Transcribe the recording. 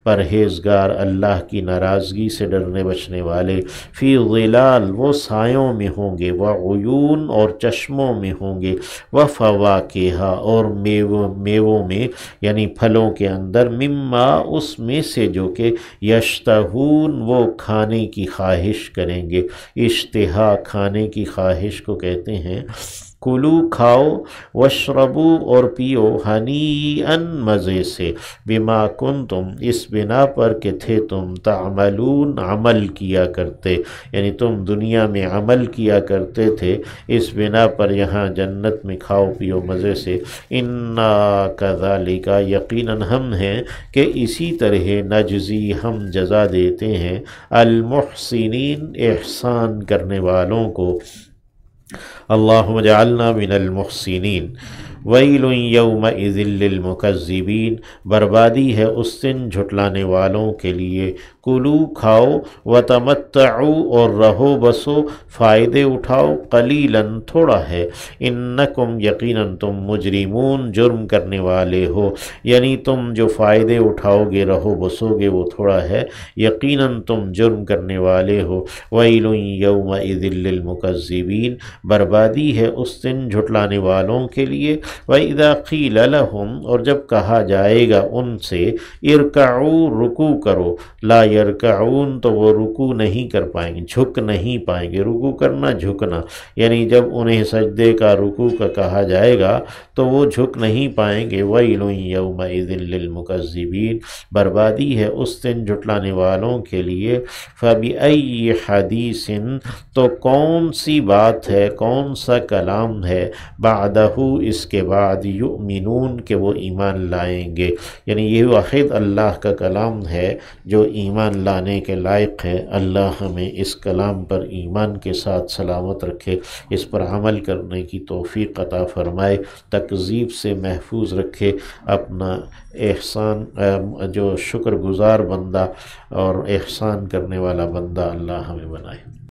پرہیزگار، اللہ کی ناراضگی سے ڈرنے بچنے والے، فی ظلال وہ سایوں میں ہوں گے، وعیون اور چشموں میں ہوں گے، وفواکہ اور میووں میں یعنی پھلوں کے اندر، مما اس میں سے جو کہ یشتہون وہ کھانے کی خواہش کریں گے۔ اشتہا کھانے کی خواہش کو کہتے ہیں۔ کلو کھاؤ، واشربو اور پیو، ہنیئن مزے سے، بما کنتم اس بنا پر کہ تھے تم، تعملون عمل کیا کرتے، یعنی تم دنیا میں عمل کیا کرتے تھے، اس بنا پر یہاں جنت میں کھاؤ پیو مزے سے۔ انا کذالک یقیناً ہم ہیں کہ اسی طرح نجزی ہم جزا دیتے ہیں المحسنین احسان کرنے والوں کو۔ اللہم اجعلنا من المحسنین۔ ویل یومئذ للمکذبین بربادی ہے اس دن جھٹلانے والوں کے لیے۔ کلو کھاؤ، وتمتعوا اور رہو بسو، فائدے اٹھاؤ، قلیلاً تھوڑا ہے، انکم یقیناً تم مجرمون جرم کرنے والے ہو، یعنی تم جو فائدے اٹھاؤ گے رہو بسو گے وہ تھوڑا ہے، یقیناً تم جرم کرنے والے ہو۔ ویل یومئذ للمکذبین بربادی ہے اس دن جھٹلانے والوں کے لیے۔ وَإِذَا قِيلَ لَهُمْ اور جب کہا جائے گا ان سے، ارکعوا رکوع کرو، لا یرکعون تو وہ رکوع نہیں کر پائیں گے، جھک نہیں پائیں گے۔ رکوع کرنا جھکنا، یعنی جب انہیں سجدے کا رکوع کا کہا جائے گا تو وہ جھک نہیں پائیں گے۔ وَيْلٌ يَوْمَئِذٍ لِّلْمُكَذِّبِينَ بربادی ہے اس دن جھٹلانے والوں کے لیے۔ فَبِأَيِّ حَدِيثٍ تو کون سی بات ہے، کون سا کلام ہے، بعدہ اس کے بعد، یؤمنون کہ وہ ایمان لائیں گے، یعنی یہ واحد اللہ کا کلام ہے جو ایمان لانے کے لائق ہے۔ اللہ ہمیں اس کلام پر ایمان کے ساتھ سلامت رکھے، اس پر عمل کرنے کی توفیق عطا فرمائے، تکذیب سے محفوظ رکھے، اپنا احسان جو شکر گزار بندہ اور احسان کرنے والا بندہ اللہ ہمیں بنائے۔